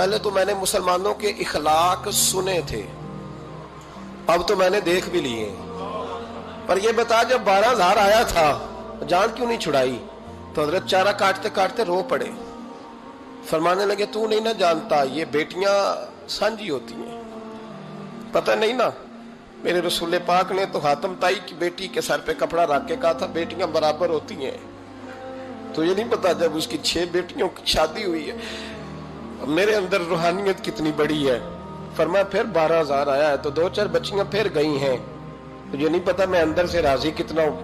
پہلے تو میں نے مسلمانوں کے اخلاق سنے تھے، اب تو میں نے دیکھ بھی لیے، پر یہ بتا جب 12,000 آیا تھا جان کیوں نہیں چھڑائی؟ تو حضرت چارہ کاٹتے کاٹتے رو پڑے، فرمانے لگے تو نہیں نہ جانتا یہ بیٹیاں سانجھی ہوتی ہیں، پتہ نہیں نا؟ میرے رسول پاک نے تو حاتم تائی کی بیٹی کے سر پہ کپڑا رکھ کے کہا تھا بیٹیاں برابر ہوتی ہیں، تو یہ نہیں پتا جب اس کی 6 بیٹیوں کی شادی ہوئی ہے میرے اندر روحانیت کتنی بڑی ہے۔ فرمایا پھر 12,000 آیا ہے تو 2-4 بچیاں پھر گئی ہیں، تجھے نہیں پتا میں اندر سے راضی کتنا ہوں،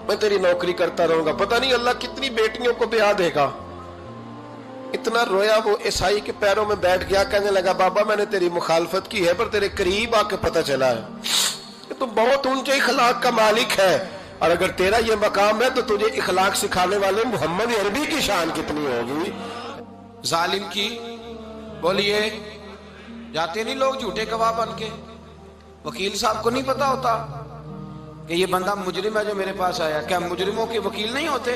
میں تیری نوکری کرتا رہوں گا، پتہ نہیں اللہ کتنی بیٹیوں کو بیاہ دے گا۔ اتنا رویا وہ عیسائی کے پیروں میں بیٹھ گیا، کہنے لگا بابا میں نے تیری مخالفت کی ہے پر تیرے قریب آ کے پتہ چلا ہے کہ تو بہت اونچے اخلاق کا مالک ہے، اور اگر تیرا یہ مقام ہے تو تجھے اخلاق سکھانے والے محمد عربی کی شان کتنی ہوگی۔ ظالم کی بولیے جاتے نہیں لوگ جھوٹے گواہ بن کے، وکیل صاحب کو نہیں پتا ہوتا کہ یہ بندہ مجرم ہے جو میرے پاس آیا، کیا مجرموں کے وکیل نہیں ہوتے؟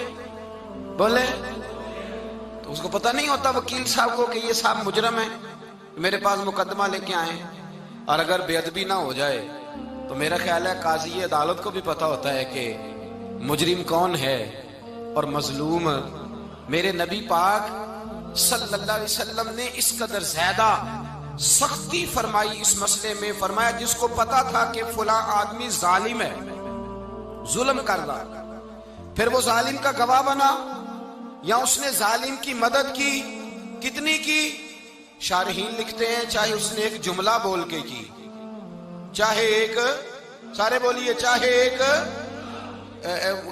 بولے تو اس کو پتہ نہیں ہوتا وکیل صاحب کو کہ یہ صاحب مجرم ہے، میرے پاس مقدمہ لے کے آئے، اور اگر بے ادبی نہ ہو جائے تو میرا خیال ہے قاضی عدالت کو بھی پتا ہوتا ہے کہ مجرم کون ہے اور مظلوم۔ میرے نبی پاک صلی اللہ علیہ وسلم نے اس قدر زیادہ سختی فرمائی اس مسئلے میں، فرمایا جس کو پتا تھا کہ فلاں آدمی ظالم ہے، ظلم کر رہا، پھر وہ ظالم کا گواہ بنا یا اس نے ظالم کی مدد کی، کتنی کی؟ شارحین لکھتے ہیں چاہے اس نے ایک جملہ بول کے کی، چاہے ایک، سارے بولیے، چاہے ایک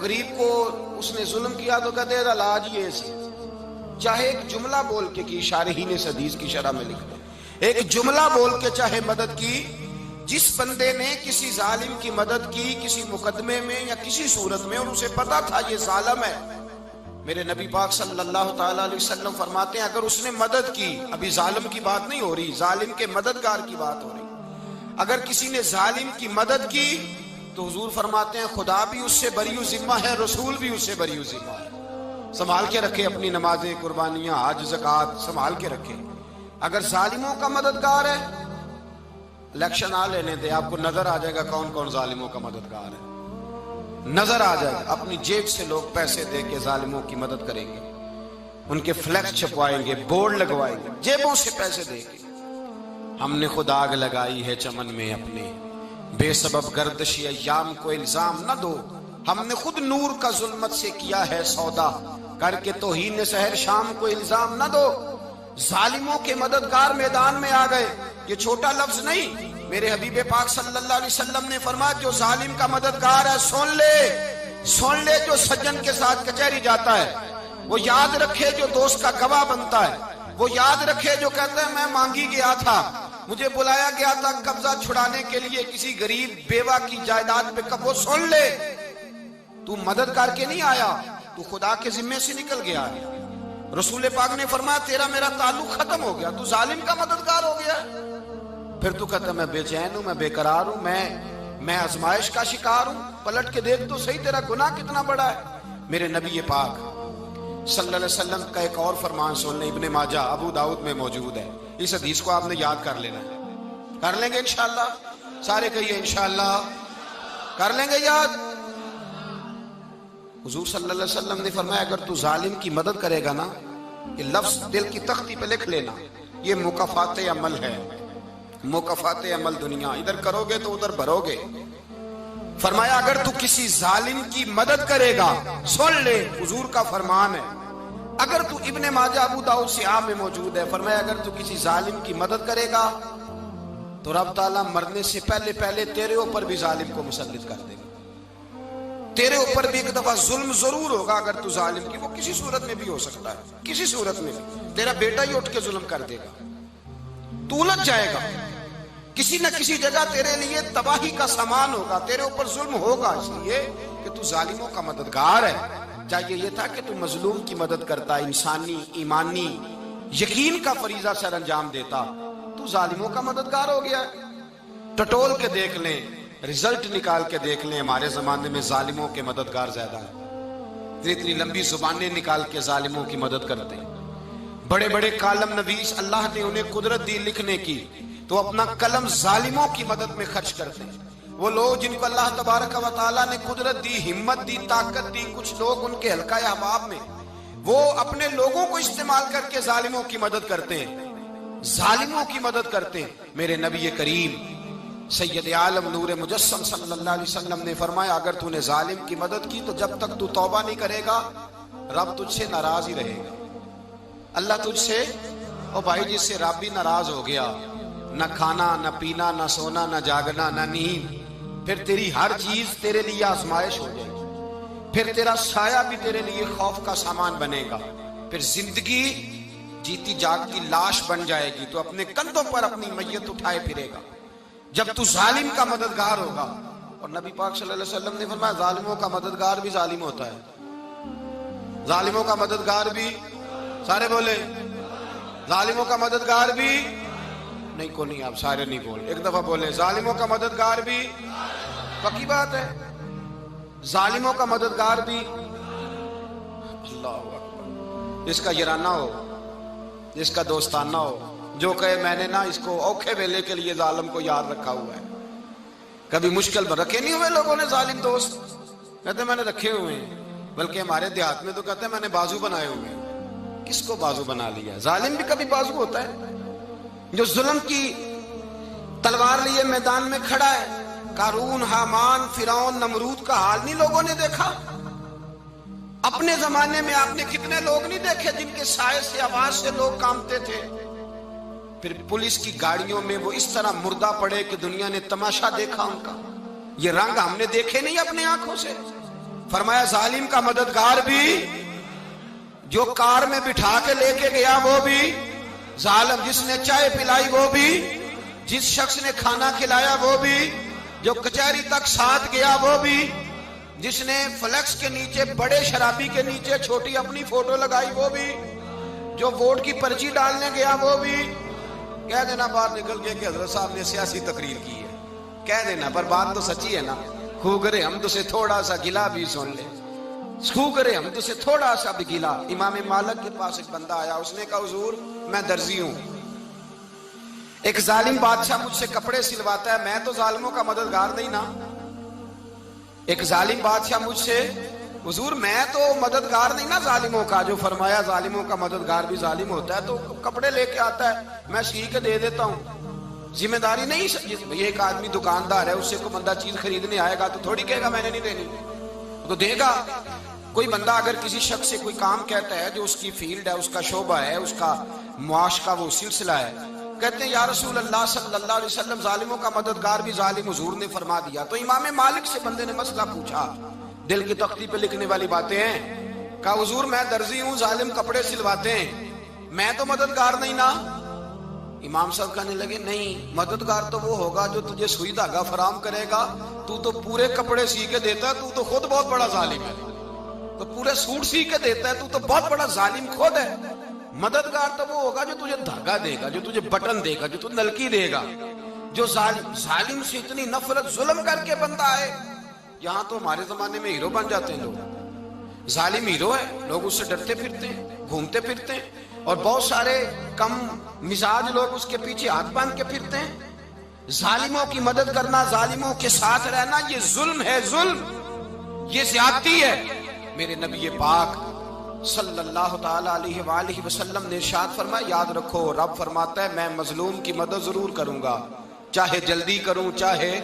غریب کو اس نے ظلم کیا تو کہتے ہیں علاج یہ سی، چاہے ایک جملہ بول کے کی، شارحین اس حدیث کی شرح میں لکھتے ہیں ایک جملہ بول کے چاہے مدد کی، جس بندے نے کسی ظالم کی مدد کی کسی مقدمے میں یا کسی صورت میں اور اسے پتا تھا یہ ظالم ہے، میرے نبی پاک صلی اللہ تعالی علیہ وسلم فرماتے ہیں اگر اس نے مدد کی، ابھی ظالم کی بات نہیں ہو رہی، ظالم کے مددگار کی بات ہو رہی، اگر کسی نے ظالم کی مدد کی تو حضور فرماتے ہیں خدا بھی اس سے بری و ذمہ ہے، رسول بھی اس سے بری و ذمہ ہے۔ سنبھال کے رکھے اپنی نمازیں، قربانیاں، حج، زکوٰۃ سنبھال کے رکھے۔ اگر ظالموں کا مددگار ہے، الیکشن آ لینے دے، آپ کو نظر آ جائے گا کون کون ظالموں کا مددگار ہے، نظر آ جائے گا۔ اپنی جیب سے لوگ پیسے دے کے ظالموں کی مدد کریں گے، ان کے فلیکس چھپوائیں گے، بورڈ لگوائیں گے، جیبوں سے پیسے دے کے۔ ہم نے خود آگ لگائی ہے چمن میں اپنے، بے سبب گردشی ایام کو الزام نہ دو، ہم نے خود نور کا ظلمت سے کیا ہے سودا، کر کے توہین سحر شام کو الزام نہ دو۔ ظالموں کے مددگار میدان میں آ گئے، یہ چھوٹا لفظ نہیں، میرے حبیب پاک صلی اللہ علیہ وسلم نے فرمایا جو ظالم کا مددگار ہے سن لے جو سجن کے ساتھ کچہری جاتا ہے، وہ یاد رکھے جو دوست کا گواہ بنتا ہے، وہ یاد رکھے جو کہتا ہے میں مانگی گیا تھا، مجھے بلایا گیا تھا قبضہ چھڑانے کے لیے کسی غریب بیوہ کی جائیداد پہ، وہ سن لے تو مدد کر کے نہیں آیا، تو خدا کے ذمے سے نکل گیا ہے۔ رسول پاک نے فرمایا تیرا میرا تعلق ختم ہو گیا، تو ظالم کا مددگار ہو گیا، پھر تو کہتا میں بے چین ہوں، میں بے قرار ہوں، میں آزمائش کا شکار ہوں، پلٹ کے دیکھ تو صحیح تیرا گناہ کتنا بڑا ہے۔ میرے نبی پاک صلی اللہ علیہ وسلم کا ایک اور فرمان سن لیں، ابن ماجہ ابو داؤد میں موجود ہے، اس حدیث کو آپ نے یاد کر لینا ہے، کر لیں گے انشاءاللہ، سارے کہیے انشاءاللہ، کر لیں گے یاد۔ حضور صلی اللہ علیہ وسلم نے فرمایا اگر تو ظالم کی مدد کرے گا نا، یہ لفظ دل کی تختی پہ لکھ لینا، یہ مکافات عمل ہے، مکافات عمل دنیا، ادھر کرو گے تو ادھر بھرو گے۔ فرمایا اگر تو کسی ظالم کی مدد کرے گا، سن لے حضور کا فرمان ہے، اگر تو ابن ماجہ ابو داؤد سیاہ میں موجود ہے، فرمایا اگر تو کسی ظالم کی مدد کرے گا تو رب تعالیٰ مرنے سے پہلے تیرے اوپر بھی ظالم کو مسلط کر دے گا، تیرے اوپر بھی ایک دفعہ ظلم ضرور ہوگا اگر تو ظالم کی، وہ کسی صورت میں بھی ہو سکتا ہے، کسی صورت میں بھی تیرا بیٹا ہی اٹھ کے ظلم کر دے گا، تو الجھ جائے گا، کسی نہ کسی جگہ تیرے لیے تباہی کا سامان ہوگا، تیرے اوپر ظلم ہوگا، اس لیے کہ تو ظالموں کا مددگار ہے۔ چاہیے یہ تھا کہ تو مظلوم کی مدد کرتا، انسانی ایمانی یقین کا فریضہ سر انجام دیتا، تو ظالموں کا مددگار ہو گیا۔ ٹٹول کے دیکھ لیں، رزلٹ نکال کے دیکھ لیں، ہمارے زمانے میں ظالموں کے مددگار زیادہ ہیں، اتنی لمبی زبانیں نکال کے ظالموں کی مدد کرتے ہیں، بڑے بڑے کالم نویس اللہ نے انہیں قدرت دی لکھنے کی، تو اپنا قلم ظالموں کی مدد میں خرچ کرتے ہیں۔ وہ لوگ جن کو اللہ تبارک و تعالیٰ نے قدرت دی، ہمت دی، طاقت دی، کچھ لوگ ان کے حلقہ احباب میں، وہ اپنے لوگوں کو استعمال کر کے ظالموں کی مدد کرتے ہیں، ظالموں کی مدد کرتے ہیں۔ میرے نبی کریم سید عالم نور مجسم صلی اللہ علیہ وسلم نے فرمایا، اگر تو نے ظالم کی مدد کی تو جب تک تو توبہ نہیں کرے گا رب تجھ سے ناراض ہی رہے گا۔ اللہ تجھ سے، او بھائی جس سے رب بھی ناراض ہو گیا، نہ کھانا نہ پینا نہ سونا نہ جاگنا نہ نیند، پھر تیری ہر چیز تیرے لیے آزمائش ہو جائے گی، پھر تیرا سایہ بھی تیرے لیے خوف کا سامان بنے گا، پھر زندگی جیتی جاگتی لاش بن جائے گی، تو اپنے کندھوں پر اپنی میت اٹھائے پھرے گا جب تو ظالم کا مددگار ہوگا۔ اور نبی پاک صلی اللہ علیہ وسلم نے فرمایا ظالموں کا مددگار بھی ظالم ہوتا ہے، ظالموں کا مددگار بھی، سارے بولے ظالموں کا مددگار بھی نہیں، کو نہیں، آپ سارے نہیں بولے، ایک دفعہ بولے ظالموں کا مددگار بھی، پکی بات ہے، ظالموں کا مددگار بھی۔ اللہ اکبر، جس کا یارانہ ہو، جس کا دوستانہ ہو، جو کہے میں نے نا اس کو اوکھے ویلے کے لیے ظالم کو یاد رکھا ہوا ہے۔ کبھی مشکل میں رکھے نہیں ہوئے لوگوں نے ظالم دوست، کہتے میں نے رکھے ہوئے ہیں، بلکہ ہمارے دیہات میں تو کہتے ہیں میں نے بازو بنائے ہوئے ہیں۔ کس کو بازو بنا لیا؟ ظالم بھی کبھی بازو ہوتا ہے، جو ظلم کی تلوار لیے میدان میں کھڑا ہے۔ قارون، حامان، فرعون، نمرود کا حال نہیں لوگوں نے دیکھا؟ اپنے زمانے میں آپ نے کتنے لوگ نہیں دیکھے جن کے سائے سے، آواز سے لوگ کانپتے تھے؟ پھر پولیس کی گاڑیوں میں وہ اس طرح مردہ پڑے کہ دنیا نے تماشا دیکھا ان کا۔ یہ رنگ ہم نے دیکھے نہیں اپنے آنکھوں سے۔ فرمایا ظالم کا مددگار بھی، جو کار میں بٹھا کے لے کے گیا وہ بھی ظالم، جس نے چائے پلائی وہ بھی، جس شخص نے کھانا کھلایا وہ بھی، جو کچہری تک ساتھ گیا وہ بھی، جس نے فلیکس کے نیچے، بڑے شرابی کے نیچے چھوٹی اپنی فوٹو لگائی وہ بھی، جو ووٹ کی پرچی ڈالنے گیا وہ بھی۔ کہہ دینا باہر نکل کے کہ حضرت صاحب نے سیاسی تقریر کی ہے، کہہ دینا، پر بات تو سچی ہے نا۔ خوگرے حمد سے تھوڑا سا گلا بھی سن لے، خوگرے حمد سے تھوڑا سا بھی گلا۔ امام مالک کے پاس ایک بندہ آیا، اس نے کہا حضور میں درزی ہوں، ایک ظالم بادشاہ مجھ سے کپڑے سلواتا ہے، میں تو ظالموں کا مددگار نہیں نا۔ ایک ظالم بادشاہ مجھ سے، حضور میں تو مددگار نہیں نا ظالموں کا، جو فرمایا ظالموں کا مددگار بھی ظالم ہوتا ہے، تو کپڑے لے کے آتا ہے میں سی کے دے دیتا ہوں، ذمہ داری نہیں۔ یہ ایک آدمی دکاندار ہے، اس سے کوئی بندہ چیز خریدنے آئے گا تو تھوڑی کہے گا میں نے نہیں دینی، تو دے گا۔ کوئی بندہ اگر کسی شخص سے کوئی کام کہتا ہے جو اس کی فیلڈ ہے، اس کا شعبہ ہے، اس کا معاش کا وہ سلسلہ ہے، کہتے ہیں یا رسول اللہ صلی اللہ علیہ وسلم ظالموں کا مددگار بھی ظالم، حضور نے فرما دیا۔ تو امام مالک سے بندے نے مسئلہ پوچھا، دل کی تختی پہ لکھنے والی باتیں ہیں، کہا حضور میں درزی ہوں، ظالم کپڑے سلواتے ہیں، میں تو مددگار نہیں نا۔ امام صاحب کہنے لگے نہیں، مددگار تو وہ ہوگا جو تجھے سوئی دھاگا فراہم کرے گا، تو پورے کپڑے سی کے دیتا ہے، تو خود بہت بڑا ظالم ہے، تو پورے سوٹ سی کے دیتا ہے، تو بہت بڑا ظالم خود ہے۔ مددگار تو وہ ہوگا جو تجھے دھاگا دے گا، جو تجھے بٹن دے گا، جو تجھے نلکی دے گا، جو ظالم سے اتنی نفرت ظلم کر کے بندہ ہے۔ یہاں تو ہمارے زمانے میں ہیرو بن جاتے ہیں لوگ، ظالم ہیرو ہے، لوگ اس سے ڈرتے پھرتے ہیں، گھومتے پھرتے ہیں، اور بہت سارے کم مزاج لوگ اس کے پیچھے ہاتھ باندھ کے پھرتے ہیں۔ ظالموں کی مدد کرنا، ظالموں کے ساتھ رہنا، یہ ظلم ہے، ظلم، یہ زیادتی ہے۔ میرے نبی پاک صلی اللہ تعالی علیہ وآلہ وسلم نے ارشاد فرمایا، یاد رکھو رب فرماتا ہے میں مظلوم کی مدد ضرور کروں گا، چاہے جلدی کروں چاہے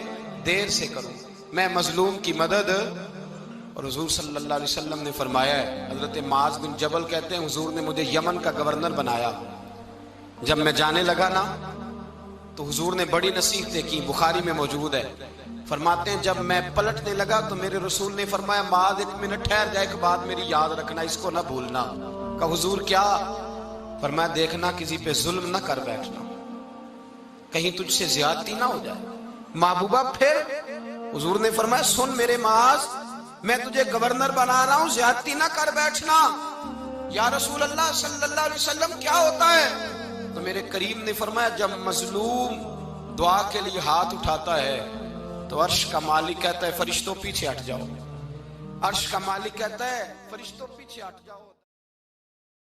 دیر سے کروں، میں مظلوم کی مدد۔ اور حضور صلی اللہ علیہ وسلم نے فرمایا ہے، حضرت معاذ بن جبل کہتے ہیں حضور نے مجھے یمن کا گورنر بنایا، جب میں جانے لگا نا تو حضور نے بڑی نصیحتیں کی، بخاری میں موجود ہے، فرماتے ہیں جب میں پلٹنے لگا تو میرے رسول نے فرمایا معاذ ایک منٹ ٹھہر جا، ایک بات میری یاد رکھنا، اس کو نہ بھولنا۔ کہا حضور کیا؟ فرمایا دیکھنا کسی پہ ظلم نہ کر بیٹھنا، کہیں تجھ سے زیادتی نہ ہو جائے۔ محبوبہ پھر حضور نے فرمایا سن میرے معاذ، میں تجھے گورنر بنا رہا ہوں، زیادتی نہ کر بیٹھنا۔ یا رسول اللہ صلی اللہ علیہ وسلم کیا ہوتا ہے؟ تو میرے کریم نے فرمایا جب مظلوم دعا کے لیے ہاتھ اٹھاتا ہے تو عرش کا مالک کہتا ہے فرشتوں پیچھے ہٹ جاؤ، عرش کا مالک کہتا ہے فرشتوں پیچھے ہٹ جاؤ۔